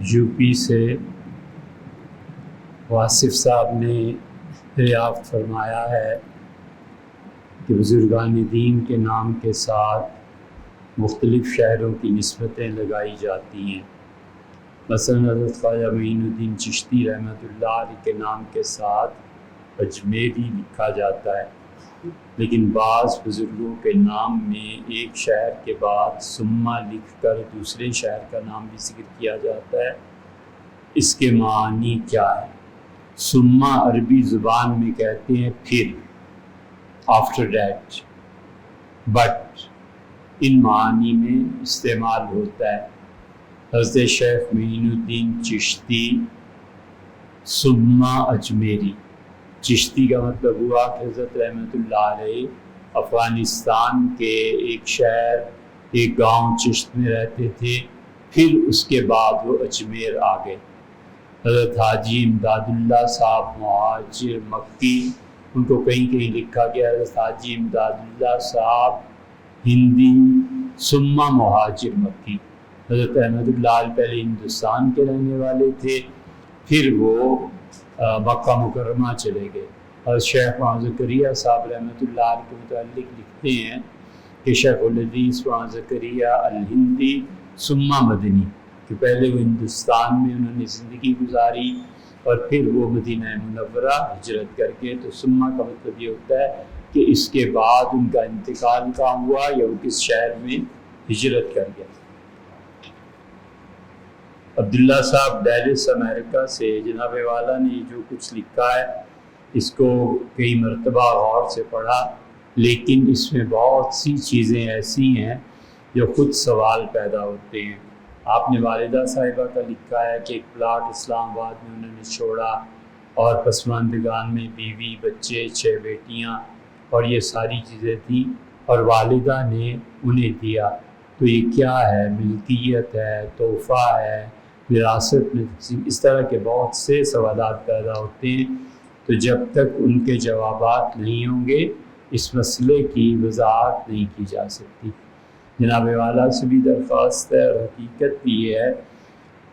U P سے واصف صاحب نے دریافت فرمایا ہے کہ بزرگان دین کے نام کے ساتھ مختلف شہروں کی نسبتیں لگائی جاتی ہیں۔ مثلا حضرت خواجہ معین الدین چشتی رحمۃ اللہ علیہ کے نام کے ساتھ اجمیری لکھا جاتا ہے، لیکن بعض بزرگوں کے نام میں ایک شہر کے بعد ثم لکھ کر دوسرے شہر کا نام بھی ذکر کیا جاتا ہے۔ اس کے معنی کیا ہے؟ ثم عربی زبان میں کہتے ہیں پھر، آفٹر دیٹ، بٹ ان معنی میں استعمال ہوتا ہے۔ حضرت شیخ معین الدین چشتی ثم اجمیری، چشتی کا مطلب ہوا کہ حضرت رحمۃ اللہ علیہ افغانستان کے ایک شہر ایک گاؤں چشت میں رہتے تھے، پھر اس کے بعد وہ اجمیر آ گئے۔ حضرت حاجی امداد اللہ صاحب مہاجر مکی، ان کو کہیں کہیں لکھا گیا حضرت حاجی امداد اللہ صاحب ہندی ثم مہاجر مکی۔ حضرت احمد اللہ علیہ پہلے ہندوستان کے رہنے والے تھے، پھر وہ مکہ مکرمہ چلے گئے۔ اور شیخ وہاں زکریا صاحب رحمۃ اللہ علیہ کے متعلق لکھتے ہیں کہ شیخ الحدیث وہاں زکریا الہندی ثم مدنی، کہ پہلے وہ ہندوستان میں انہوں نے زندگی گزاری اور پھر وہ مدینہ منورہ ہجرت کر کے، تو ثم کا مطلب یہ ہوتا ہے کہ اس کے بعد ان کا انتقال کہاں ہوا یا وہ کس شہر میں ہجرت کر گیا۔ عبداللہ صاحب ڈیلس امریکہ سے، جناب والا نے جو کچھ لکھا ہے اس کو کئی مرتبہ غور سے پڑھا، لیکن اس میں بہت سی چیزیں ایسی ہیں جو خود سوال پیدا ہوتے ہیں۔ آپ نے والدہ صاحبہ کا لکھا ہے کہ ایک پلاٹ اسلام آباد میں انہوں نے چھوڑا اور پسماندگان میں بیوی بچے 6 بیٹیاں اور یہ ساری چیزیں تھیں اور والدہ نے انہیں دیا، تو یہ کیا ہے؟ ملکیت ہے، تحفہ ہے، وراثت میں تقسیم؟ اس طرح کے بہت سے سوالات پیدا ہوتے ہیں۔ تو جب تک ان کے جوابات نہیں ہوں گے اس مسئلے کی وضاحت نہیں کی جا سکتی۔ جناب والا سے بھی درخواست ہے، اور حقیقت بھی یہ ہے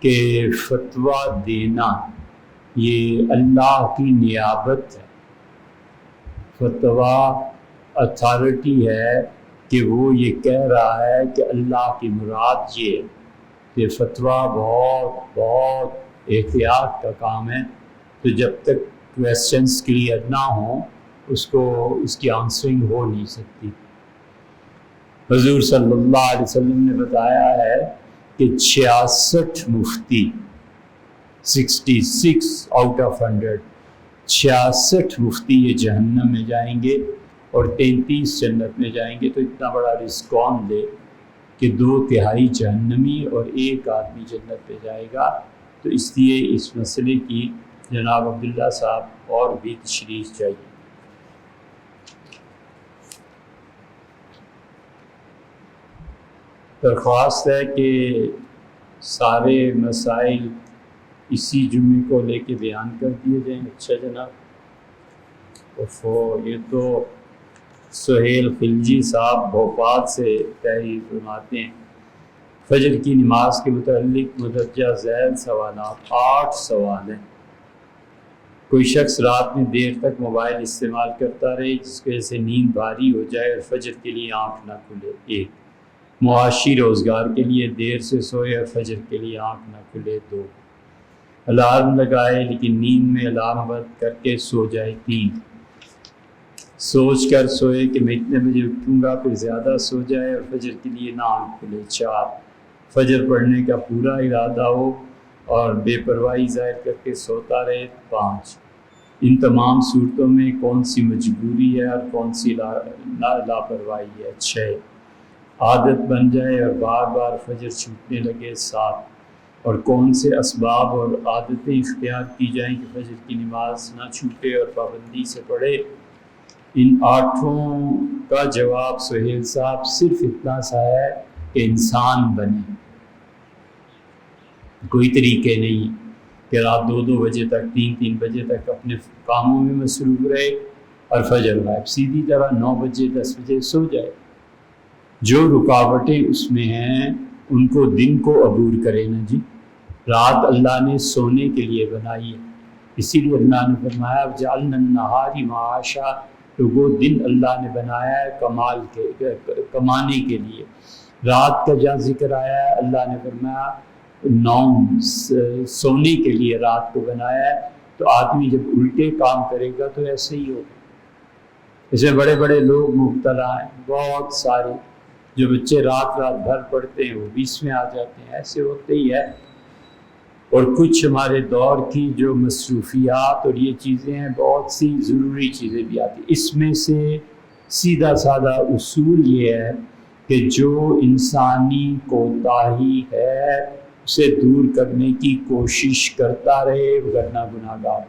کہ فتویٰ دینا یہ اللہ کی نیابت ہے۔ فتویٰ اتھارٹی ہے کہ وہ یہ کہہ رہا ہے کہ اللہ کی مراد یہ ہے۔ یہ فتویٰ بہت بہت احتیاط کا کام ہے، تو جب تک کویسچنس کلیئر نہ ہوں اس کی آنسرنگ ہو نہیں سکتی۔ حضور صلی اللہ علیہ وسلم نے بتایا ہے کہ 66 مفتی 66 آؤٹ آف 100 66 مفتی یہ جہنم میں جائیں گے اور 33 جنت میں جائیں گے۔ تو اتنا بڑا رزق کون دے کہ 2/3 جہنمی اور 1 آدمی جنت پہ جائے گا؟ تو اس لیے اس مسئلے کی جناب عبداللہ صاحب اور بھی تشریح چاہیے۔ درخواست ہے کہ سارے مسائل اسی جمعے کو لے کے بیان کر دیے جائیں۔ اچھا جناب، یہ تو سہیل خلجی صاحب بھوپال سے تحریر فرماتے ہیں، فجر کی نماز کے متعلق مدرجہ ذیل سوالات 8 سوال ہیں۔ کوئی شخص رات میں دیر تک موبائل استعمال کرتا رہے جس کی وجہ سے نیند بھاری ہو جائے اور فجر کے لیے آنکھ نہ کھلے۔ 1، معاشی روزگار کے لیے دیر سے سوئے اور فجر کے لیے آنکھ نہ کھلے۔ 2، الارم لگائے لیکن نیند میں الارم بند کر کے سو جائے۔ 3، سوچ کر سوئے کہ میں اتنے بجے اٹھوں گا، پھر زیادہ سو جائے اور فجر کے لیے نہ آنکھ کھلے۔ 4، فجر پڑھنے کا پورا ارادہ ہو اور بے پرواہی ظاہر کر کے سوتا رہے۔ 5، ان تمام صورتوں میں کون سی مجبوری ہے اور کون سی لاپرواہی ہے۔ 6، عادت بن جائے اور بار بار فجر چھوٹنے لگے۔ 7، اور کون سے اسباب اور عادتیں اختیار کی جائیں کہ فجر کی نماز نہ چھوٹے اور پابندی سے پڑھے۔ ان 8 کا جواب سہیل صاحب صرف اتنا سا ہے کہ انسان بنے، کوئی طریقے نہیں کہ رات 2 بجے تک 3 بجے تک اپنے کاموں میں مصروف رہے اور فجر غائب، سیدھی طرح 9 بجے 10 بجے سو جائے۔ جو رکاوٹیں اس میں ہیں ان کو دن کو عبور کرے نا جی۔ رات اللہ نے سونے کے لیے بنائی ہے، اسی لیے اللہ نے فرمایا جعلنا النہار معاشا، تو وہ دن اللہ نے بنایا ہے کمانے کے لیے۔ رات کا جہاں ذکر آیا ہے اللہ نے فرمایا نوم، سونے کے لیے رات کو بنایا ہے۔ تو آدمی جب الٹے کام کرے گا تو ایسے ہی ہوگا۔ اس میں بڑے بڑے لوگ مبتلا ہیں، بہت سارے جو بچے رات بھر پڑھتے ہیں وہ 20 میں آ جاتے ہیں، ایسے ہوتے ہی ہے۔ اور کچھ ہمارے دور کی جو مصروفیات اور یہ چیزیں ہیں، بہت سی ضروری چیزیں بھی آتی ہیں۔ اس میں سے سیدھا سادہ اصول یہ ہے کہ جو انسانی کوتاہی ہے اسے دور کرنے کی کوشش کرتا رہے، ورنہ گناہ گار،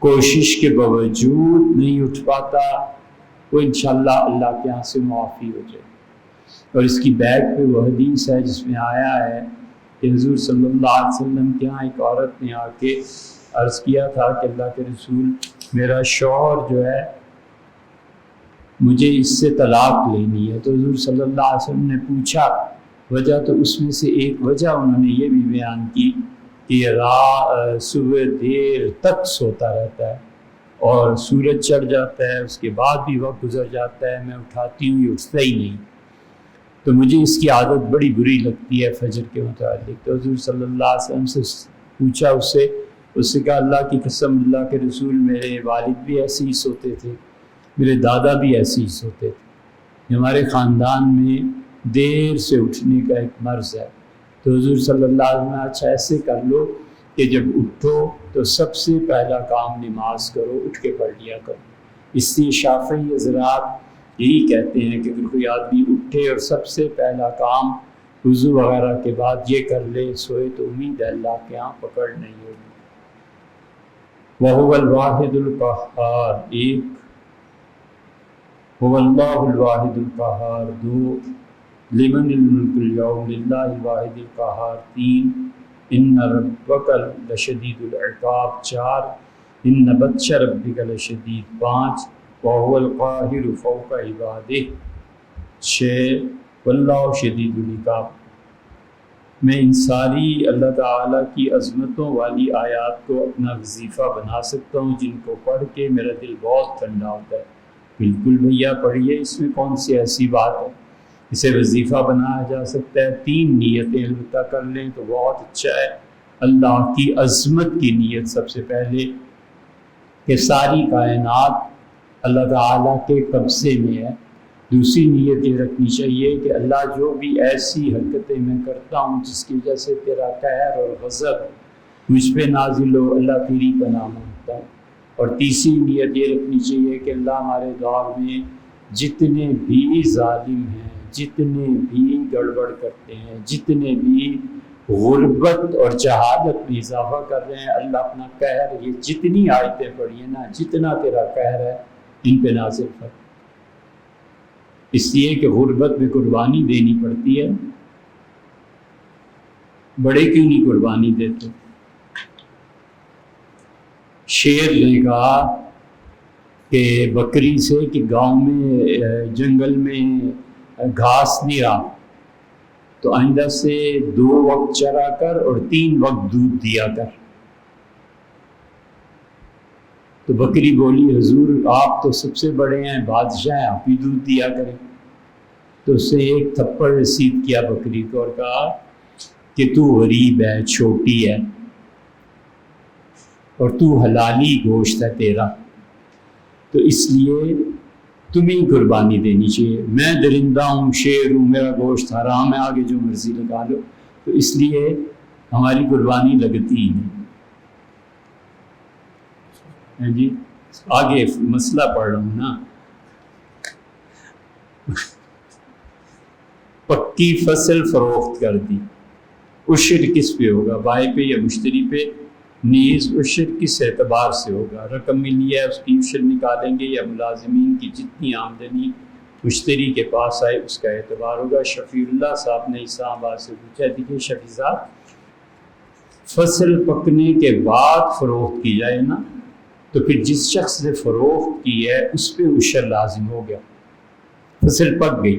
کوشش کے باوجود نہیں اٹھ پاتا، وہ انشاءاللہ اللہ کے یہاں سے معافی ہو جائے۔ اور اس کی بیک پہ وہ حدیث ہے جس میں آیا ہے کہ حضور صلی اللہ علیہ وسلم کے یہاں ایک عورت نے آ کے عرض کیا تھا کہ اللہ کے رسول، میرا شوہر جو ہے مجھے اس سے طلاق لینی ہے۔ تو حضور صلی اللہ علیہ وسلم نے پوچھا وجہ، تو اس میں سے ایک وجہ انہوں نے یہ بھی بیان کی کہ یہ صبح دیر تک سوتا رہتا ہے اور سورج چڑھ جاتا ہے، اس کے بعد بھی وقت گزر جاتا ہے، میں اٹھاتی ہوں یہ اٹھتا ہی نہیں، تو مجھے اس کی عادت بڑی بری لگتی ہے فجر کے متعلق۔ تو حضور صلی اللہ علیہ وسلم سے پوچھا، اس سے کہا اللہ کی قسم، اللہ کے رسول، میرے والد بھی ایسے ہی سوتے تھے، میرے دادا بھی ایسے ہی سوتے تھے، ہمارے خاندان میں دیر سے اٹھنے کا ایک مرض ہے۔ تو حضور صلی اللہ علیہ وسلم نے اچھا ایسے کر لو کہ جب اٹھو تو سب سے پہلا کام نماز کرو، اٹھ کے پڑھ لیا کرو۔ اس لیے شافعی حضرات یہی کہتے ہیں کہ اگر کوئی آدمی اٹھے اور سب سے پہلا کام وضو وغیرہ کے بعد یہ کر لے، سوئے تو امید ہے اللہ کے یہاں پکڑ نہیں ہوگی۔ وَهُوَ الْوَاحِدُ الْقَهَّارُ، ایک، هُوَ اللَّهُ الْوَاحِدُ الْقَهَّارُ، دو، لِمَنِ الْمُلْكُ الْيَوْمَ لِلَّهِ الْوَاحِدِ الْقَهَّارِ، تین، إِنَّ رَبَّكَ لَشَدِيدُ الْعِقَابِ، چار، إِنَّ بَطْشَ رَبِّكَ لَشَدِيدٌ، پانچ، وَهُوَ الْقَاهِرُ فَوْقَ عِبَادِهِ، چھ، وَاللَّهُ شَدِيدُ الْعِقَابِ۔ میں ان ساری اللہ تعالیٰ کی عظمتوں والی آیات کو اپنا وظیفہ بنا سکتا ہوں جن کو پڑھ کے میرا دل بہت ٹھنڈا ہوتا ہے۔ بالکل بھیا پڑھیے، اس میں کون سی ایسی بات ہے، اسے وظیفہ بنایا جا سکتا ہے۔ تین نیتیں البتہ کر لیں تو بہت اچھا ہے۔ اللہ کی عظمت کی نیت سب سے پہلے کہ ساری کائنات اللہ تعالیٰ کے قبضے میں ہے۔ دوسری نیت یہ رکھنی چاہیے کہ اللہ جو بھی ایسی حرکتیں میں کرتا ہوں جس کی وجہ سے تیرا قہر اور غضب مجھ پہ نازل ہو، اللہ تیری پناہ مانگتا ہوں۔ اور تیسری نیت یہ رکھنی چاہیے کہ اللہ ہمارے دور میں جتنے بھی ظالم ہیں، جتنے بھی گڑبڑ کرتے ہیں، جتنے بھی غربت اور جہالت میں اضافہ کر رہے ہیں، اللہ اپنا قہر، یہ جتنی آیتیں پڑھی ہیں نا، جتنا تیرا قہر ہے ان پہ نازل کر۔ اس لیے کہ غربت میں قربانی دینی پڑتی ہے، بڑے کیوں نہیں قربانی دیتے؟ شیر نے کہا کہ بکری سے کہ گاؤں میں جنگل میں گھاس نہیں رہا تو آئندہ سے 2 وقت چرا کر اور 3 وقت دودھ دیا کر۔ تو بکری بولی حضور آپ تو سب سے بڑے ہیں، بادشاہ ہیں، آپ ہی دودھ دیا کریں۔ تو اسے ایک تھپڑ رسید کیا بکری کو اور کہا کہ تو غریب ہے، چھوٹی ہے اور تو حلالی گوشت ہے تیرا، تو اس لیے تمہیں قربانی دینی چاہیے۔ میں درندہ ہوں، شیر ہوں، میرا گوشت حرام ہے، آگے جو مرضی لگا لو، تو اس لیے ہماری قربانی لگتی ہی نہیں۔ جی آگے مسئلہ پڑھ رہا ہوں نا۔ پکی فصل فروخت کر دی، عشر کس پہ ہوگا، بائیں پہ یا مشتری پہ؟ نیز عشر کس اعتبار سے ہوگا؟ رقم ملی ہے اس کی عشر نکالیں گے یا ملازمین کی جتنی آمدنی مشتری کے پاس آئے اس کا اعتبار ہوگا؟ شفیع اللہ صاحب نے اسلام آباد سے پوچھا۔ دیکھیے شفیع صاحب، فصل پکنے کے بعد فروخت کی جائے نا تو پھر جس شخص نے فروخت کی ہے اس پہ عشر لازم ہو گیا۔ فصل پک گئی،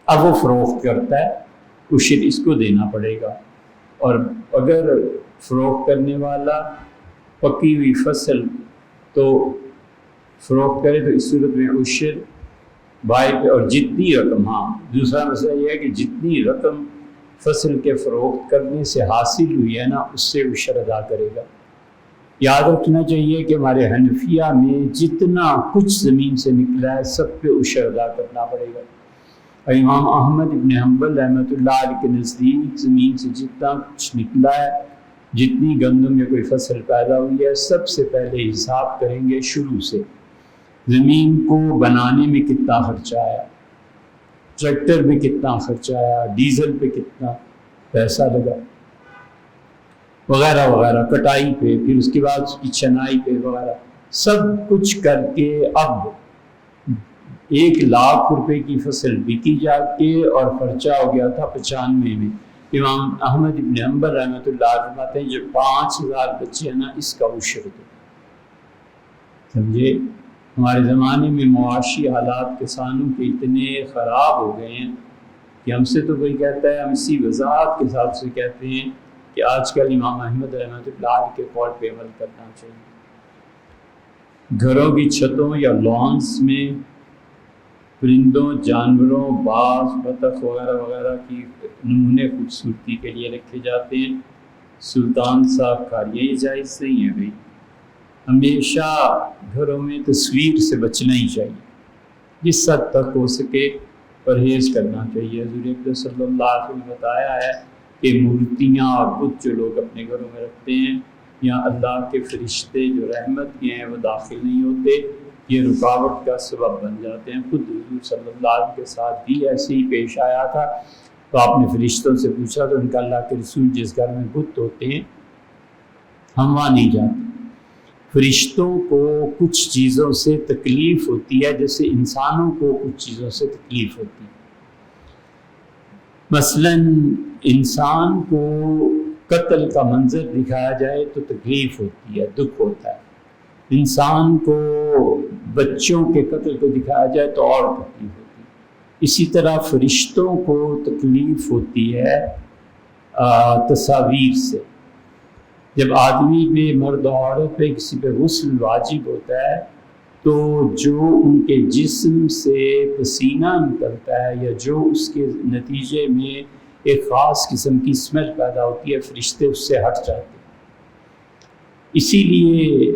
اب وہ فروخت کرتا ہے، عشر اس کو دینا پڑے گا۔ اور اگر فروخت کرنے والا پکی ہوئی فصل تو فروخت کرے تو اس صورت میں عشر بائے پہ، اور جتنی رقم، ہاں دوسرا مسئلہ یہ ہے کہ جتنی رقم فصل کے فروخت کرنے سے حاصل ہوئی ہے نا اس سے عشر ادا کرے گا۔ یاد رکھنا چاہیے کہ ہمارے حنفیہ میں جتنا کچھ زمین سے نکلا ہے سب پہ عشر ادا کرنا پڑے گا۔ اور امام احمد ابن حنبل رحمۃ اللہ علیہ کے نزدیک زمین سے جتنا کچھ نکلا ہے، جتنی گندم یا کوئی فصل پیدا ہوئی ہے، سب سے پہلے حساب کریں گے شروع سے، زمین کو بنانے میں کتنا خرچہ آیا، ٹریکٹر میں کتنا خرچہ آیا، ڈیزل پہ کتنا پیسہ لگا وغیرہ وغیرہ، کٹائی پہ، پھر اس کے بعد اس کی چھنائی پہ وغیرہ، سب کچھ کر کے اب 1,00,000 روپے کی فصل بکی جا کے اور خرچہ ہو گیا تھا 95 میں۔ امام احمد ابن حنبل رحمۃ اللہ علیہ فرماتے ہیں جو 5,000 بچے ہیں نا اس کا عشر دو۔ سمجھے؟ ہمارے زمانے میں معاشی حالات کسانوں کے اتنے خراب ہو گئے ہیں کہ ہم سے تو کوئی کہتا ہے، ہم اسی وضاحت کے حساب سے کہتے ہیں کہ آج کل امام احمد رحمۃ اللہ علیہ کے قول پہ عمل کرنا چاہیے۔ گھروں کی چھتوں یا لانس میں پرندوں، جانوروں، باز، بطخ وغیرہ وغیرہ کی نمونے خوبصورتی کے لیے رکھے جاتے ہیں۔ سلطان صاحب کا یہ جائز نہیں ہے بھائی، ہمیشہ گھروں میں تصویر سے بچنا ہی چاہیے، جس حد تک ہو سکے پرہیز کرنا چاہیے۔ حضور اکرم صلی اللہ علیہ وسلم نے بتایا ہے کہ مورتیاں اور بت جو لوگ اپنے گھروں میں رکھتے ہیں یا اللہ کے فرشتے جو رحمت کے ہیں وہ داخل نہیں ہوتے، یہ رکاوٹ کا سبب بن جاتے ہیں۔ خود حضور صلی اللہ علیہ وسلم کے ساتھ بھی ایسے ہی پیش آیا تھا، تو آپ نے فرشتوں سے پوچھا تو ان کا اللہ کے رسول جس گھر میں بت ہوتے ہیں ہم وہاں نہیں جاتے۔ فرشتوں کو کچھ چیزوں سے تکلیف ہوتی ہے جیسے انسانوں کو کچھ چیزوں سے تکلیف ہوتی ہے۔ مثلا انسان کو قتل کا منظر دکھایا جائے تو تکلیف ہوتی ہے، دکھ ہوتا ہے۔ انسان کو بچوں کے قتل کو دکھایا جائے تو اور تکلیف ہوتی ہے۔ اسی طرح فرشتوں کو تکلیف ہوتی ہے تصاویر سے۔ جب آدمی پہ، مرد عورت پہ کسی پہ غسل واجب ہوتا ہے تو جو ان کے جسم سے پسینہ نکلتا ہے یا جو اس کے نتیجے میں ایک خاص قسم کی اسمیل پیدا ہوتی ہے، فرشتے اس سے ہٹ جاتے ہیں۔ اسی لیے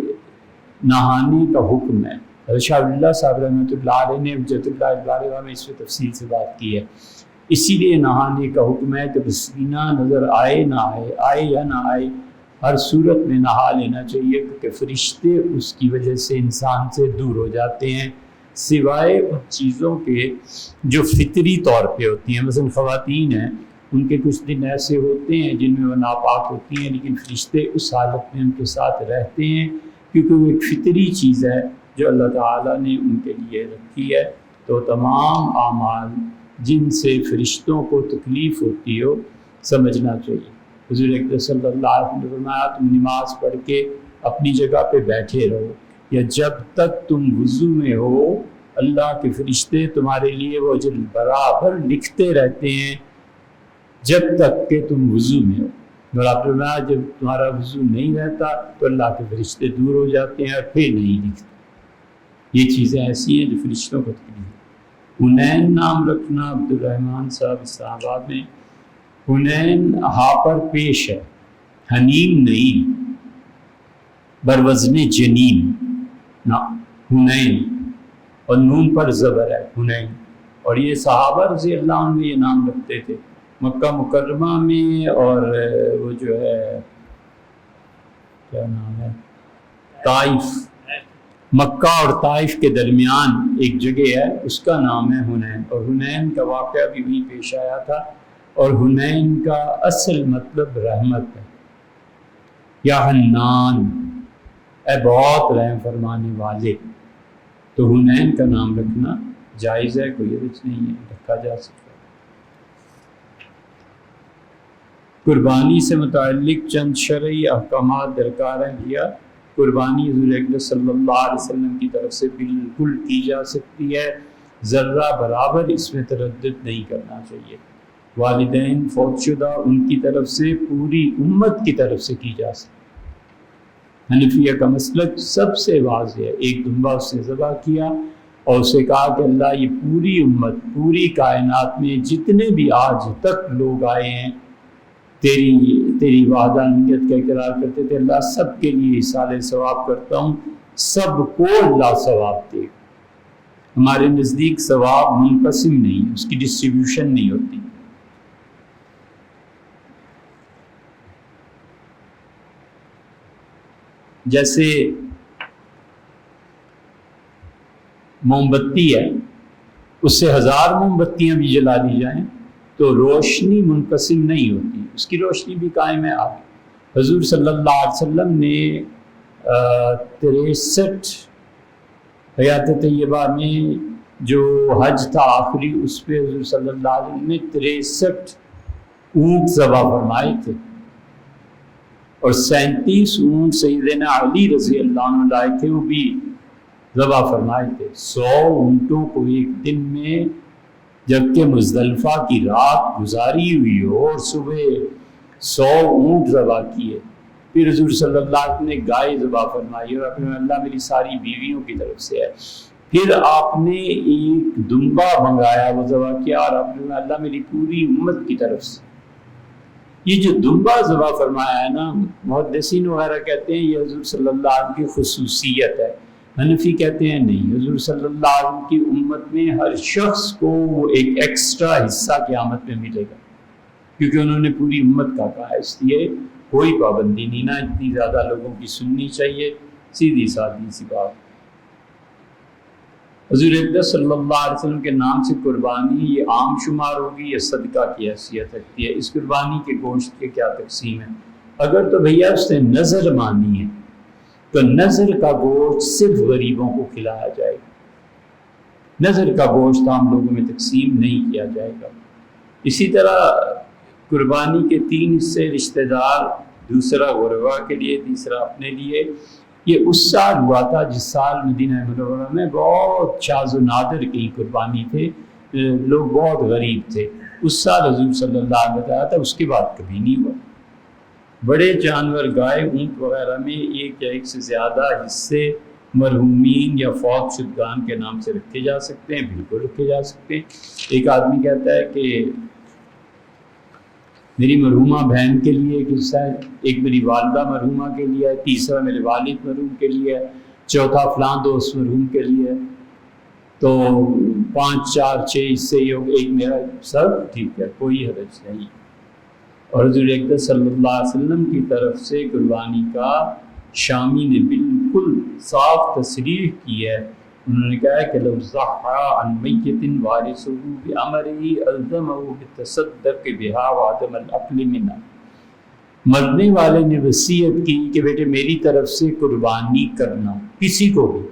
نہانے کا حکم ہے۔ شاہ اللہ صاحب رحمۃ اللہ علیہ نے حجت اللہ البالغہ میں اس پہ تفصیل سے بات کی ہے۔ اسی لیے نہانے کا حکم ہے کہ پسینہ نظر آئے نہ آئے، آئے یا نہ آئے، ہر صورت میں نہا لینا چاہیے، کیونکہ فرشتے اس کی وجہ سے انسان سے دور ہو جاتے ہیں، سوائے ان چیزوں کے جو فطری طور پہ ہوتی ہیں۔ مثلا خواتین ہیں، ان کے کچھ دن ایسے ہوتے ہیں جن میں وہ ناپاک ہوتی ہیں، لیکن فرشتے اس حالت میں ان کے ساتھ رہتے ہیں کیونکہ وہ ایک فطری چیز ہے جو اللہ تعالیٰ نے ان کے لیے رکھی ہے۔ تو تمام اعمال جن سے فرشتوں کو تکلیف ہوتی ہو سمجھنا چاہیے۔ حضور اکرم صلی اللہ علیہ وسلم نے فرمایا تم نماز پڑھ کے اپنی جگہ پہ بیٹھے رہو، یا جب تک تم وضو میں ہو اللہ کے فرشتے تمہارے لیے وہ اجر برابر لکھتے رہتے ہیں جب تک کہ تم وضو میں ہو۔ اور آپ نے فرمایا جب تمہارا وضو نہیں رہتا تو اللہ کے فرشتے دور ہو جاتے ہیں اور پھر نہیں لکھتے۔ یہ چیزیں ایسی ہیں جو فرشتوں کو تکلیف ہے۔ حنین نام رکھنا عبد الرحمن صاحب اسلام آباد میں، حنین ہا پر پیش ہے، حنین نہیں، بروزن جنین نا، حنین، اور نون پر زبر ہے حنین۔ اور یہ صحابہ رضی اللہ عنہ یہ نام رکھتے تھے۔ مکہ مکرمہ میں اور وہ جو ہے کیا نام ہے، طائف، مکہ اور طائف کے درمیان ایک جگہ ہے اس کا نام ہے حنین، اور حنین کا واقعہ بھی وہیں پیش آیا تھا۔ اور حنین کا اصل مطلب رحمت ہے، یا حنان، اے بہت رحم فرمانے والے۔ تو حنین کا نام رکھنا جائز ہے، کوئی حرج نہیں ہے، رکھا جا سکتا ہے۔ قربانی سے متعلق چند شرعی احکامات درکار ہیں کیا۔ قربانی حضور اکرم صلی اللہ علیہ وسلم کی طرف سے بالکل کی جا سکتی ہے، ذرہ برابر اس میں تردد نہیں کرنا چاہیے۔ والدین فوت شدہ ان کی طرف سے پوری امت کی طرف سے کی جا سکتی۔ حنفیہ کا مسلک سب سے واضح ہے، ایک دمبا اس نے ذبح کیا اور اسے کہا کہ اللہ یہ پوری امت، پوری کائنات میں جتنے بھی آج تک لوگ آئے ہیں تیری وحدانیت کا اقرار کرتے تھے، اللہ سب کے لیے ایصال ثواب کرتا ہوں، سب کو اللہ ثواب دے۔ ہمارے نزدیک ثواب منقسم نہیں، اس کی ڈسٹریبیوشن نہیں ہوتی۔ جیسے موم بتی ہے، اس سے 1000 موم بتیاں بھی جلا دی جائیں تو روشنی منقسم نہیں ہوتی، اس کی روشنی بھی قائم ہے آگے۔ حضور صلی اللہ علیہ وسلم نے 63 حیات طیبہ میں جو حج تھا آخری، اس پہ حضور صلی اللہ علیہ وسلم نے 63 اونٹ ذبح فرمائے تھے، اور 37 اونٹ سیدنا علی رضی اللہ عنہ لائے تھے، وہ بھی ذبح فرمائے تھے۔ 100 اونٹوں کو ایک دن میں جبکہ مزدلفہ کی رات گزاری ہوئی ہو اور صبح 100 اونٹ ذبح کیے، پھر حضور صلی اللہ علیہ وسلم نے گائے ذبح فرمائی اور اپنے اللہ میری ساری بیویوں کی طرف سے ہے، پھر آپ نے ایک دمبا منگایا وہ ذبح کیا اور آپ نے اللہ میری پوری امت کی طرف سے۔ یہ جو دمبا ذبح فرمایا ہے نا، محدثین وغیرہ کہتے ہیں یہ حضور صلی اللہ علیہ وسلم کی خصوصیت ہے، حنفی کہتے ہیں نہیں، حضور صلی اللہ علیہ وسلم کی امت میں ہر شخص کو وہ ایک ایکسٹرا حصہ قیامت میں ملے گا، کیونکہ انہوں نے پوری امت کا کہا ہے، اس لیے کوئی پابندی نہیں، نہ اتنی زیادہ لوگوں کی سننی چاہیے، سیدھی سادی سی بات۔ حضور اقدس صلی اللہ علیہ وسلم کے نام سے قربانی یہ عام شمار ہوگی یا صدقہ کی حیثیت رکھتی ہے؟ اس قربانی کے گوشت کے کیا تقسیم ہے؟ اگر تو بھیا اس نے نظر مانی ہے تو نظر کا گوشت صرف غریبوں کو کھلایا جائے گا، نظر کا گوشت عام لوگوں میں تقسیم نہیں کیا جائے گا۔ اسی طرح قربانی کے 3 حصے رشتہ دار، دوسرا غربا کے لیے، تیسرا اپنے لیے۔ یہ اس سال ہوا تھا جس سال مدینہ منورہ میں بہت شاذ و نادر کی قربانی تھے، لوگ بہت غریب تھے، اس سال حضور صلی اللہ علیہ وسلم بتایا تھا، اس کے بعد کبھی نہیں ہوا۔ بڑے جانور گائے، اونٹ وغیرہ میں ایک یا ایک سے زیادہ حصے مرحومین یا فوت شدگان کے نام سے رکھے جا سکتے ہیں، بالکل رکھے جا سکتے ہیں۔ ایک آدمی کہتا ہے کہ میری مرحومہ بہن کے لیے ایک حصہ ہے، ایک میری والدہ مرحومہ کے لیے ہے، تیسرا میرے والد مرحوم کے لیے ہے، چوتھا فلاں دوست مرحوم کے لیے ہے، تو 5 4 6 حصے ہی ہو گئے، ایک میرا، سب ٹھیک ہے، کوئی حرج نہیں۔ اور حضور اقدس صلی اللہ علیہ وسلم کی طرف سے قربانی کا شامی نے بالکل صاف تصریح کی ہے، انہوں نے کہا کہ لو ضحى عن میت وارثه بامره الزمه بالتصدق بها وعدم الاكل منها، مرنے والے نے وصیت کی کہ بیٹے میری طرف سے قربانی کرنا، کسی کو بھی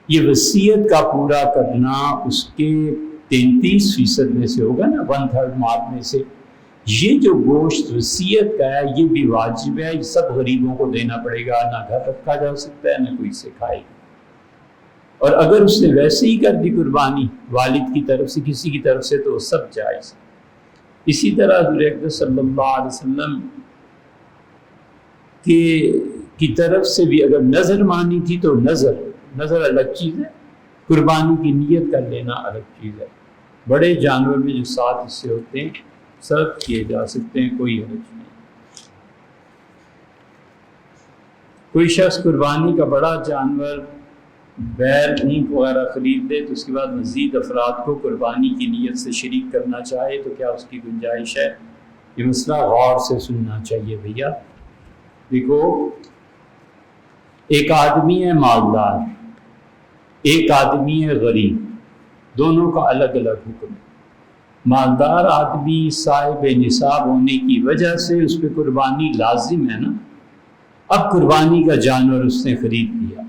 یہ وصیت کا پورا کرنا اس کے 33% میں سے ہوگا نا، 1/3 مال میں سے، یہ جو گوشت وصیت کا ہے یہ بھی واجب ہے، یہ سب غریبوں کو دینا پڑے گا، نہ گھر رکھا جا سکتا ہے نہ کوئی سے کھائے گا۔ اور اگر اس نے ویسے ہی کر دی قربانی والد کی طرف سے، کسی کی طرف سے، تو سب جائز۔ اسی طرح حضور اقدس صلی اللہ علیہ وسلم کی طرف سے بھی اگر نظر مانی تھی تو نظر الگ چیز ہے، قربانی کی نیت کر لینا الگ چیز ہے۔ بڑے جانور میں جو 7 حصے ہوتے ہیں سب کیے جا سکتے ہیں، کوئی حرج نہیں۔ کوئی شخص قربانی کا بڑا جانور بیل، اونٹ وغیرہ خرید لے تو اس کے بعد مزید افراد کو قربانی کی نیت سے شریک کرنا چاہے تو کیا اس کی گنجائش ہے؟ یہ مسئلہ غور سے سننا چاہیے بھیا۔ دیکھو، ایک آدمی ہے مالدار، ایک آدمی ہے غریب، دونوں کا الگ الگ حکم ہے۔ مالدار آدمی صاحب نصاب ہونے کی وجہ سے اس پہ قربانی لازم ہے نا، اب قربانی کا جانور اس نے خرید لیا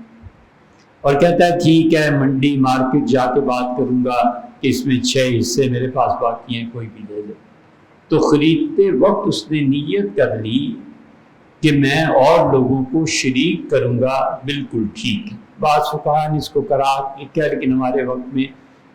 اور کہتا ہے ٹھیک ہے منڈی مارکیٹ جا کے بات کروں گا کہ اس میں 6 حصے میرے پاس باقی ہیں، کوئی بھی لے لے، تو خریدتے وقت اس نے نیت کر لی کہ میں اور لوگوں کو شریک کروں گا، بالکل ٹھیک ہے۔ بعض فقہاء نے اس کو کراہت لکھا، لیکن ہمارے وقت میں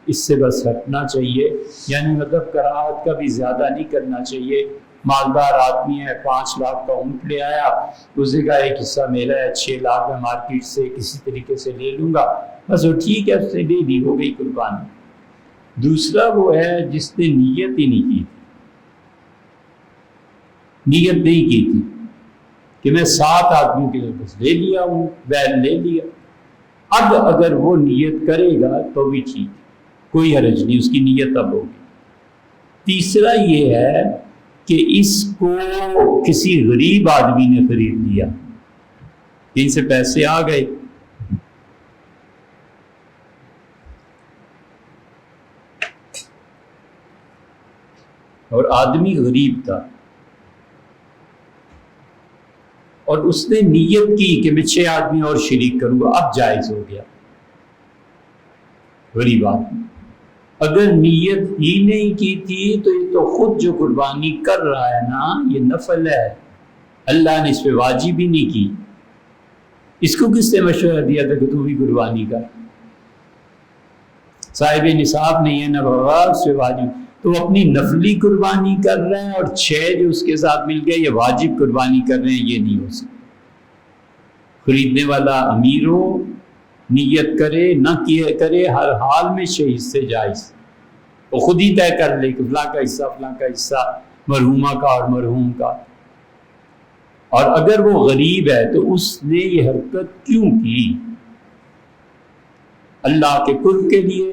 اس سے بس ہٹنا چاہیے، یعنی مطلب کراہت کا بھی زیادہ نہیں کرنا چاہیے۔ مالدار آدمی ہے، 5 لاکھ کا اونٹ لے آیا، اسے کا ایک حصہ میرا ہے، 6 لاکھ میں مارکیٹ سے کسی طریقے سے لے لوں گا، بس وہ ٹھیک ہے، اس نے لے لی، ہو گئی قربانی۔ دوسرا وہ ہے جس نے نیت ہی نہیں کی تھی، نیت نہیں کی تھی کہ میں 7 آدمیوں کے لیے بس لے لیا ہوں، بیل لے لیا۔ اب اگر وہ نیت کرے گا تو بھی ٹھیک، کوئی حرج نہیں، اس کی نیت اب ہوگی۔ تیسرا یہ ہے کہ اس کو کسی غریب آدمی نے خرید لیا، ان سے پیسے آ گئے، اور آدمی غریب تھا، اور اس نے نیت کی کہ میں 6 آدمی اور شریک کروں گا، اب جائز ہو گیا۔ غریب آدمی اگر نیت ہی نہیں کی تھی تو یہ تو خود جو قربانی کر رہا ہے نا، یہ نفل ہے، اللہ نے اس پہ واجب ہی نہیں کی۔ اس کو کس نے مشورہ دیا تھا کہ تو بھی قربانی کر؟ صاحب نصاب نہیں ہے نا بابا، اس پہ واجب، تو اپنی نفلی قربانی کر رہے ہیں، اور 6 جو اس کے ساتھ مل گئے یہ واجب قربانی کر رہے ہیں، یہ نہیں ہو سکتا۔ خریدنے والا امیر ہو، نیت کرے نہ کیے کرے، ہر حال میں 6 حصے جائز، وہ خود ہی طے کر لے کہ فلاں کا حصہ، فلاں کا حصہ، مرحومہ کا اور مرحوم کا۔ اور اگر وہ غریب ہے تو اس نے یہ حرکت کیوں کی؟ اللہ کے قرب کے لیے،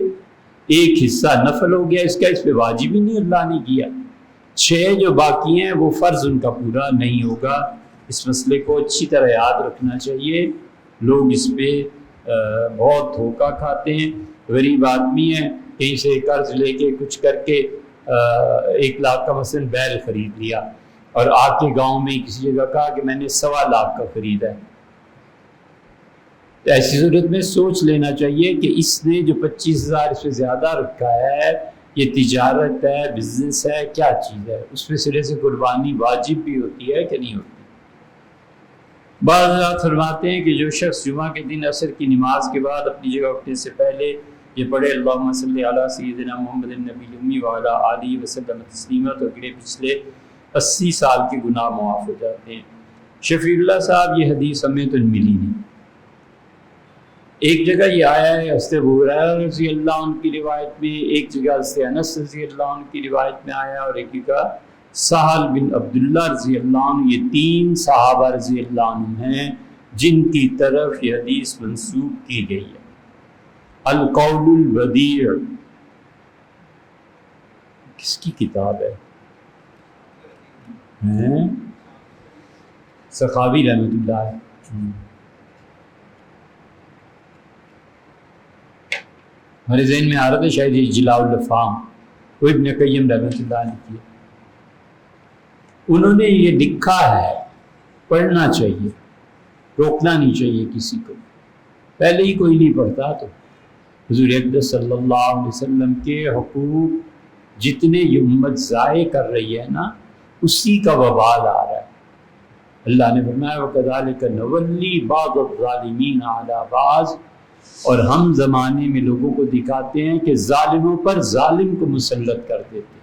ایک حصہ نفل ہو گیا اس کا، اس پہ واجب ہی نہیں اللہ نے کیا۔ 6 جو باقی ہیں وہ فرض ان کا پورا نہیں ہوگا۔ اس مسئلے کو اچھی طرح یاد رکھنا چاہیے، لوگ اس پہ بہت دھوکہ کھاتے ہیں۔ غریب آدمی ہے، کہیں سے قرض لے کے کچھ کر کے 1 لاکھ کا مثلاً بیل خرید لیا، اور آ کے گاؤں میں کسی جگہ کہا کہ میں نے 1.25 لاکھ کا خریدا ہے۔ ایسی صورت میں سوچ لینا چاہیے کہ اس نے جو 25,000 اس سے زیادہ رکھا ہے، یہ تجارت ہے، بزنس ہے، کیا چیز ہے، اس پہ سرے سے قربانی واجب بھی ہوتی ہے کہ نہیں ہوتی؟ بعض حضرات فرماتے ہیں کہ جو شخص جمعہ کے دن عصر کی نماز کے بعد اپنی جگہ اٹھنے سے پہلے یہ پڑھے اللہم صلی علی سیدنا محمد النبی الامی وعلی آلہ وسلم تسلیما، تو اگلے پچھلے 80 سال کے گناہ معاف ہو جاتے ہیں۔ شفیع اللہ صاحب یہ حدیث ہمیں تو ملی نہیں۔ ایک جگہ یہ آیا ہے حضرت ابو ہریرہ رضی اللہ عنہ کی روایت میں، ایک جگہ حضرت انس رضی اللہ عنہ کی روایت میں آیا، اور ایک جگہ سہل بن عبداللہ رضی اللہ عنہ۔ یہ 3 صحابہ رضی اللہ عنہ ہیں جن کی طرف یہ حدیث منسوب کی گئی ہے۔ القول البدیع کس کی کتاب ہے؟ سخاوی رحمۃ اللہ علیہ۔ ہمارے ذہن میں آ رہا تھا شاید یہ جلاء الافہام، وہ ابن قیم رحمۃ اللہ علیہ کی، انہوں نے یہ لکھا ہے، پڑھنا چاہیے، روکنا نہیں چاہیے کسی کو، پہلے ہی کوئی نہیں پڑھتا تو حضور اقدس صلی اللہ علیہ وسلم کے حقوق جتنے یہ امت ضائع کر رہی ہے نا، اسی کا وبال آ رہا ہے۔ اللہ نے فرمایا وَكَذَلِكَ نَوَلِّي بَعْضَ الظَّالِمِينَ عَلَى بَعْضٍ، اور ہم زمانے میں لوگوں کو دکھاتے ہیں کہ ظالموں پر ظالم کو مسلط کر دیتے ہیں۔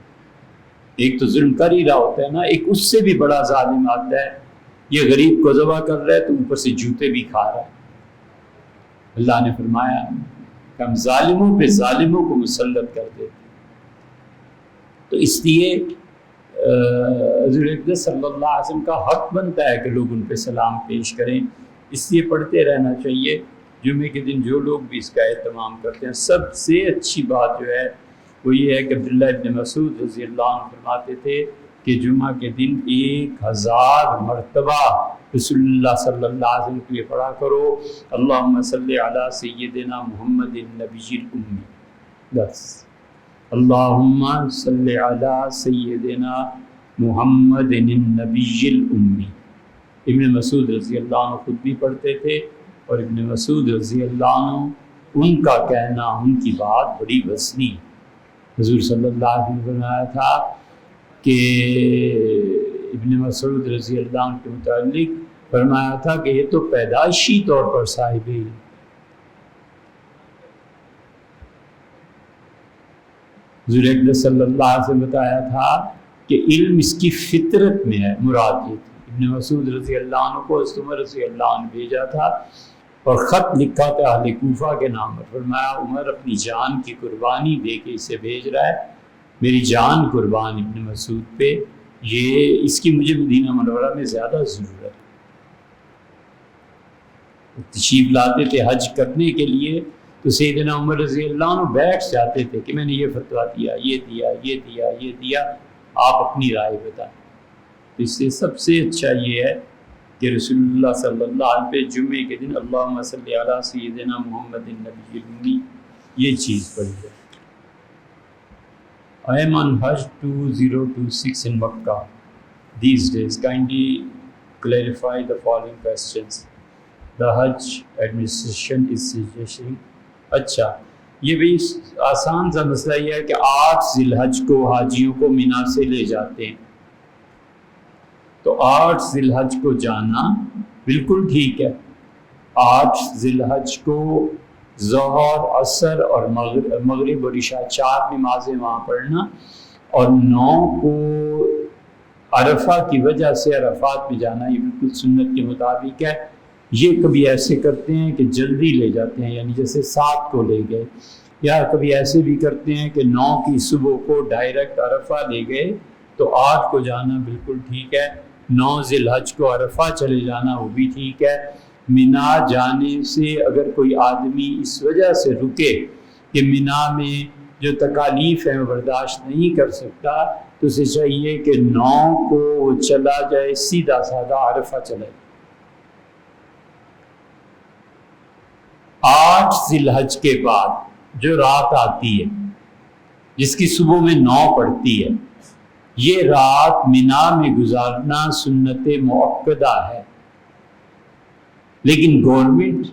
ایک تو ظلم کر ہی رہا ہوتا ہے نا، ایک اس سے بھی بڑا ظالم آتا ہے، یہ غریب کو ذبح کر رہا ہے تو اوپر سے جوتے بھی کھا رہا ہے۔ اللہ نے فرمایا کہ ہم ظالموں پہ ظالموں کو مسلط کر دیتے ہیں۔ تو اس لیے حضور اقدس صلی اللہ علیہ وسلم کا حق بنتا ہے کہ لوگ ان پہ سلام پیش کریں، اس لیے پڑھتے رہنا چاہیے۔ جمعے کے دن جو لوگ بھی اس کا اہتمام کرتے ہیں، سب سے اچھی بات جو ہے وہ یہ ہے کہ عبداللہ ابن مسعود رضی اللہ عنہ فرماتے تھے کہ جمعہ کے دن 1000 مرتبہ رسول اللہ صلی اللہ علیہ وسلم کے لیے پڑھا کرو اللہم صلی علی سیدنا محمد النبی الامی، بس اللہم صلی علی سیدنا محمد النبی الامی۔ ابن مسعود رضی اللہ عنہ خود بھی پڑھتے تھے، اور ابن مسعود رضی اللہ عنہ ان کا کہنا، ان کی بات بڑی وزنی۔ حضور صلی اللہ علیہ وسلم نے فرمایا تھا کہ ابن مسعود رضی اللہ عنہ کے متعلق فرمایا تھا کہ یہ تو پیدائشی طور پر صاحب علم، حضور اقدس صلی اللہ علیہ وسلم بتایا تھا کہ علم اس کی فطرت میں ہے، مراد یہ تھی۔ ابن مسعود رضی اللہ عنہ کو حضرت عمر رضی اللہ عنہ بھیجا تھا اور خط لکھا تھا اہل کوفہ کے نام پر، فرمایا عمر اپنی جان کی قربانی دے کے اسے بھیج رہا ہے، میری جان قربان ابن مسعود پہ، یہ اس کی مجھے مدینہ منورہ میں زیادہ ضرورت ہے۔ تشریف لاتے تھے حج کرنے کے لیے تو سیدنا عمر رضی اللہ عنہ بیٹھ جاتے تھے کہ میں نے یہ فتویٰ دیا، یہ دیا، یہ دیا، یہ دیا، آپ اپنی رائے بتائیں۔ تو اس سے سب سے اچھا یہ ہے کہ رسول اللہ صلی اللہ علیہ وسلم پہ جمعے کے دن اللہم صلی علی سیدنا محمد النبی الامی یہ چیز پڑھی ہے۔ I am on Hajj 2026 in Makkah these days. Kindly clarify the following questions. The Hajj administration is suggesting. اچھا، یہ بھی آسان سا مسئلہ یہ ہے کہ 8 ذی الحج کو حاجیوں کو مینا سے لے جاتے ہیں، تو 8 ذی الحج کو جانا بالکل ٹھیک ہے۔ 8 ذی الحج کو ظہر، عصر اور مغرب اور عشاء 4 نمازیں وہاں پڑھنا، اور 9 کو عرفہ کی وجہ سے عرفات میں جانا، یہ بالکل سنت کے مطابق ہے۔ یہ کبھی ایسے کرتے ہیں کہ جلدی لے جاتے ہیں، یعنی جیسے 7 کو لے گئے، یا کبھی ایسے بھی کرتے ہیں کہ 9 کی صبح کو ڈائریکٹ عرفہ لے گئے، تو 8 کو جانا بالکل ٹھیک ہے۔ 9 ذی الحج کو عرفہ چلے جانا وہ بھی ٹھیک ہے۔ مینا جانے سے اگر کوئی آدمی اس وجہ سے رکے کہ مینا میں جو تکالیف ہیں وہ برداشت نہیں کر سکتا، تو اسے چاہیے کہ 9 کو وہ چلا جائے، سیدھا سادہ عرفہ چلے۔ 8 ذی الحج کے بعد جو رات آتی ہے، جس کی صبح میں 9 پڑتی ہے، یہ رات مینا میں گزارنا سنت مؤکدہ ہے، لیکن گورنمنٹ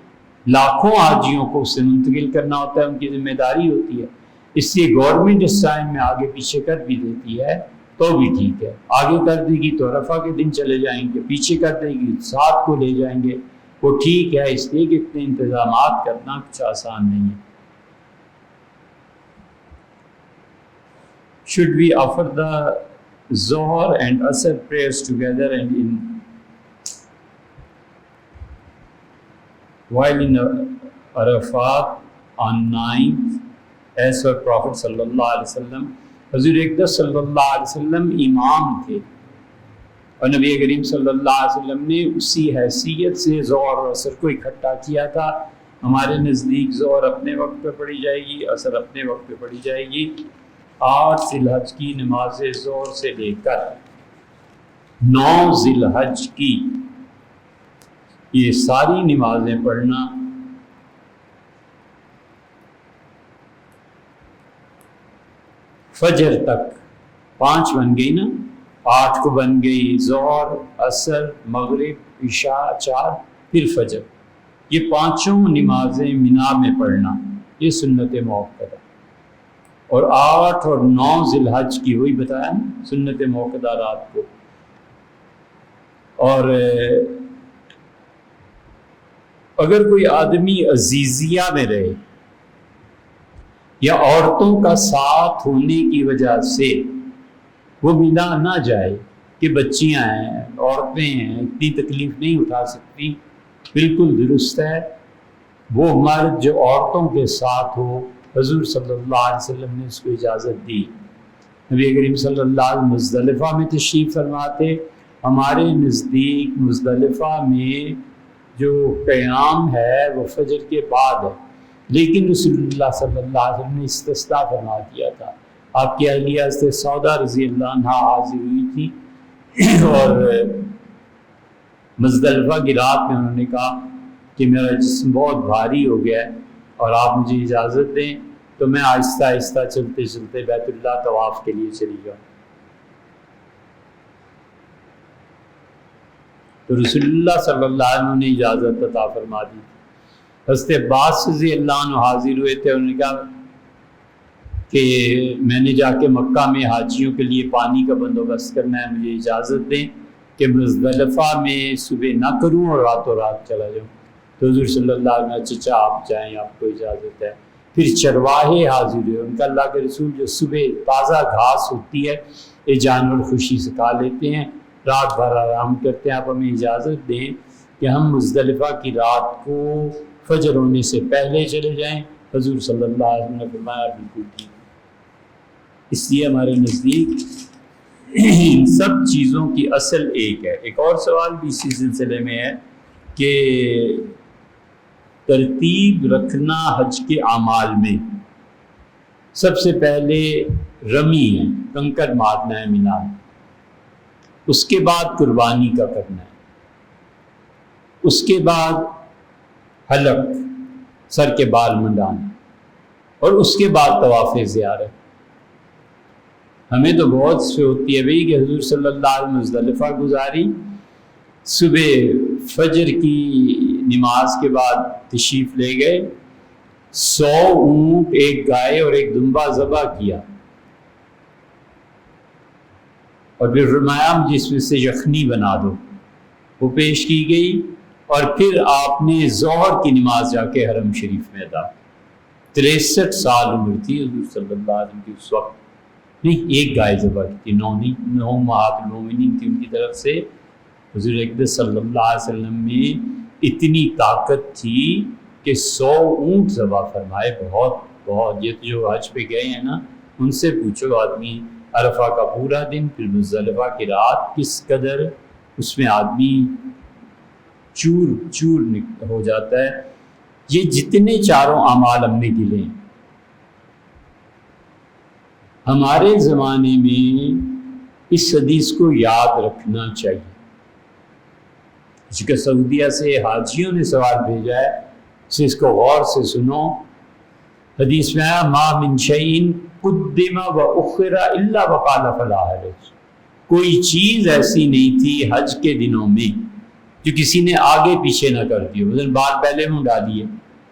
لاکھوں حاجیوں کو اس سے منتقل کرنا ہوتا ہے، ان کی ذمہ داری ہوتی ہے، اس لیے گورنمنٹ اس ٹائم میں آگے پیچھے کر بھی دیتی ہے تو بھی ٹھیک ہے۔ آگے کر دے گی تو عرفہ کے دن چلے جائیں گے، پیچھے کر دے گی 7 کو لے جائیں گے، وہ ٹھیک ہے، اس لیے کہ اتنے انتظامات کرنا کچھ آسان نہیں ہے۔ Should we offer the Zohar and Asr prayers together and while in Arafat on 9th as per Prophet صلی اللہ علیہ وسلم؟ حضور اقدس صلی اللہ علیہ وسلم امام تھے، اور نبی کریم صلی اللہ علیہ وسلم نے اسی حیثیت سے ظہر اور عصر کو اکٹھا کیا تھا۔ ہمارے نزدیک ظہر اپنے وقت پہ پڑھی جائے گی، عصر اپنے وقت پہ پڑھی جائے گی۔ 8 ذی الحج کی نماز ظہر سے لے کر 9 ذی الحج کی یہ ساری نمازیں پڑھنا فجر تک، 5 بن گئی نا، 8 کو بن گئی ظہر، عصر، مغرب، عشاء 4، پھر فجر، یہ 5 نمازیں مینا میں پڑھنا، یہ سنت مؤکدہ۔ اور 8 اور 9 ذی الحج کی وہی بتایا نا سنت مؤکدہ رات کو۔ اور اگر کوئی آدمی عزیزیہ میں رہے یا عورتوں کا ساتھ ہونے کی وجہ سے وہ مینا نہ جائے کہ بچیاں ہیں، عورتیں ہیں، اتنی تکلیف نہیں اٹھا سکتی، بالکل درست ہے، وہ مرد جو عورتوں کے ساتھ ہو، حضور صلی اللہ علیہ وسلم نے اس کو اجازت دی۔ نبی کریم صلی اللہ علیہ وسلم مزدلفہ میں تشریف فرماتے، ہمارے نزدیک مزدلفہ میں جو قیام ہے وہ فجر کے بعد ہے، لیکن رسول اللہ صلی اللہ علیہ وسلم نے استثناء فرما دیا تھا۔ آپ کی اہلیہ حضرت سودا رضی اللہ عنہا حاضر ہوئی تھی اور مزدلفہ کی رات میں انہوں نے کہا کہ میرا جسم بہت بھاری ہو گیا ہے اور آپ مجھے اجازت دیں تو میں آہستہ آہستہ چلتے چلتے بیت اللہ طواف کے لیے چلی جاؤں۔ تو رسول اللہ صلی اللہ علیہ وسلم نے اجازت عطا فرما دی۔ حضرت عباس رضی اللہ عنہ حاضر ہوئے تھے، انہوں نے کہا کہ میں نے جا کے مکہ میں حاجیوں کے لیے پانی کا بندوبست کرنا ہے، مجھے اجازت دیں کہ مزدلفہ میں صبح نہ کروں اور راتوں رات چلا جاؤں۔ تو حضور صلی اللہ علیہ وسلم چچا آپ جائیں، آپ کو اجازت ہے۔ پھر چرواہے حاضر ہوئے، ان کا اللہ کے رسول جو صبح تازہ گھاس ہوتی ہے یہ جانور خوشی سے کھا لیتے ہیں، رات بھر آرام کرتے ہیں۔ آپ ہمیں اجازت دیں کہ ہم مزدلفہ کی رات کو فجر ہونے سے پہلے چلے جائیں۔ حضور صلی اللہ علیہ وسلم نے فرمایا بالکل ٹھیک۔ اس لیے ہمارے نزدیک ان سب چیزوں کی اصل ایک ہے۔ ایک اور سوال بھی اسی سلسلے میں ہے کہ ترتیب رکھنا حج کے اعمال میں سب سے پہلے رمی ہے، کنکر مارنا ہے مینا، اس کے بعد قربانی کا کرنا ہے، اس کے بعد حلق سر کے بال منڈانا، اور اس کے بعد طواف زیارت۔ ہمیں تو بہت سے ہوتی ہے بھئی کہ حضور صلی اللہ علیہ وسلم مزدلفہ گزاری، صبح فجر کی نماز کے بعد تشریف لے گئے، 100 اونٹ، 1 گائے اور 1 دمبا ذبح کیا، اور پھر فرمایا جس میں سے یخنی بنا دو، وہ پیش کی گئی، اور پھر آپ نے ظہر کی نماز جا کے حرم شریف میں ادا۔ 63 سال عمر تھی حضور صلی اللہ علیہ وسلم کی اس وقت، نہیں 1 گائے ذبح کی تھی، 9 امہات المومنین تھی ان کی طرف سے۔ حضور اقدس صلی اللہ علیہ وسلم میں اتنی طاقت تھی کہ 100 اونٹ ذبح فرمائے، بہت یہ جو حج پہ گئے ہیں نا ان سے پوچھو، آدمی عرفہ کا پورا دن پھر مزدلفہ کی رات کس قدر اس میں آدمی چور ہو جاتا ہے۔ یہ جتنے چاروں اعمال ہم نے گلے ہیں، ہمارے زمانے میں اس حدیث کو یاد رکھنا چاہیے۔ چونکہ سعودیہ سے حاجیوں نے سوال بھیجا ہے، اس کو غور سے سنو۔ حدیث میں آیا ما من شیء قدم و اخر الا وقال فلا حرج، کوئی چیز ایسی نہیں تھی حج کے دنوں میں جو کسی نے آگے پیچھے نہ کر دی ہو، مثلا بال پہلے منڈا دیے،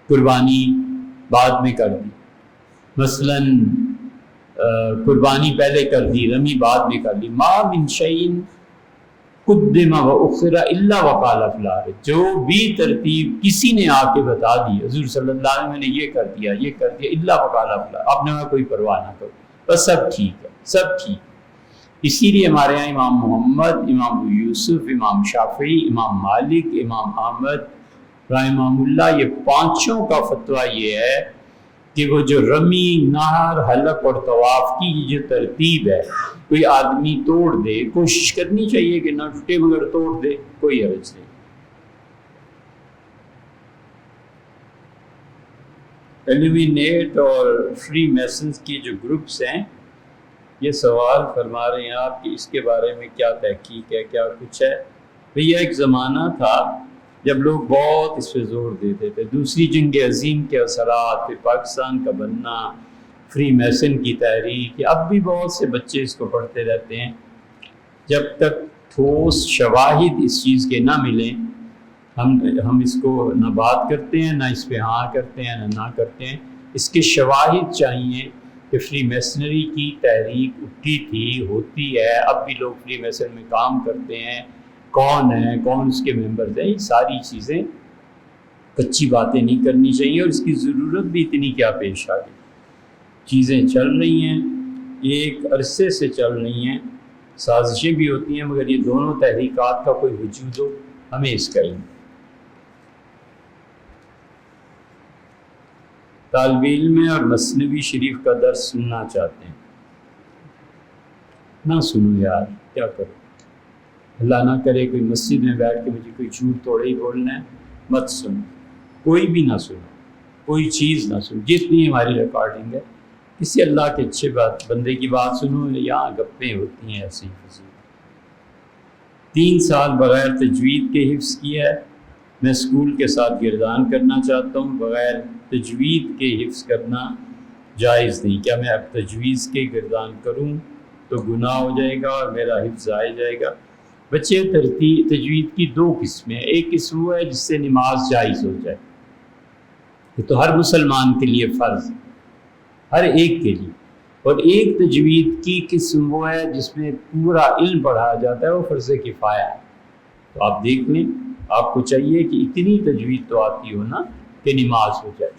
قربانی بعد میں کر دی، مثلا قربانی پہلے کر دی، رمی بعد میں کر دی۔ ما من شیء قدم و اخر الا وقال فلا حرج، جو بھی ترتیب کسی نے آ کے بتا دی، حضور صلی اللہ علیہ وسلم نے یہ کر دیا الا وقال فلا، آپ نے کوئی پرواہ نہ کرو، بس سب ٹھیک ہے، سب ٹھیک۔ اسی لیے ہمارے یہاں امام محمد، امام ابو یوسف، امام شافعی، امام مالک، امام احمد رحمہ اللہ، یہ پانچوں کا فتویٰ یہ ہے کہ وہ جو رمی، نہر، حلق اور طواف کی جو ترتیب ہے، کوئی آدمی توڑ دے، کوشش کرنی چاہیے کہ نہ ٹوٹے مگر توڑ دے، کوئی حرج نہیں۔ ایلومینیٹ اور فری میسنز کی جو گروپس ہیں، یہ سوال فرما رہے ہیں آپ کہ اس کے بارے میں کیا تحقیق ہے، کیا کچھ ہے۔ بھئی ایک زمانہ تھا جب لوگ بہت اس پہ زور دیتے تھے، دوسری جنگ عظیم کے اثرات، پھر پاکستان کا بننا، فری میسن کی تحریک، اب بھی بہت سے بچے اس کو پڑھتے رہتے ہیں۔ جب تک ٹھوس شواہد اس چیز کے نہ ملیں، ہم اس کو نہ بات کرتے ہیں، نہ اس پہ ہاں کرتے ہیں، نہ کرتے ہیں۔ اس کے شواہد چاہیے کہ فری میسنری کی تحریک اٹھی تھی، ہوتی ہے، اب بھی لوگ فری میسن میں کام کرتے ہیں، کون ہے، کون اس کے ممبرز ہیں، یہ ساری چیزیں کچی باتیں نہیں کرنی چاہیے، اور اس کی ضرورت بھی اتنی کیا پیش آ گئی۔ چیزیں چل رہی ہیں، ایک عرصے سے چل رہی ہیں، سازشیں بھی ہوتی ہیں، مگر یہ دونوں تحریکات کا کوئی وجود ہو، ہمیں اس کا علم۔ طالب علم اور مثنوی شریف کا درس سننا چاہتے ہیں، نہ سنو یار، کیا کرو، اللہ نہ کرے کوئی مسجد میں بیٹھ کے مجھے کوئی جھوٹ توڑے ہی بولنا ہے، مت سنو، کوئی بھی نہ سنو، کوئی چیز نہ سنو، جتنی ہماری ریکارڈنگ ہے، کسی اللہ کے اچھے بندے کی بات سنو، یہاں گپیں ہوتی ہیں ایسی فضول۔ 3 سال بغیر تجوید کے حفظ کیا ہے، میں اسکول کے ساتھ گردان کرنا چاہتا ہوں، بغیر تجوید کے حفظ کرنا جائز نہیں، کیا میں اب تجویز کے گردان کروں تو گناہ ہو جائے گا اور میرا حفظ ضائع جائے گا؟ بچے تجوید کی 2 قسمیں، ایک قسم وہ ہے جس سے نماز جائز ہو جائے، یہ تو ہر مسلمان کے لیے فرض ہے، ہر ایک کے لیے، اور ایک تجوید کی قسم وہ ہے جس میں پورا علم پڑھایا جاتا ہے، وہ فرض کفایہ ہے۔ تو آپ دیکھ لیں، آپ کو چاہیے کہ اتنی تجوید تو آتی ہو نا کہ نماز ہو جائے۔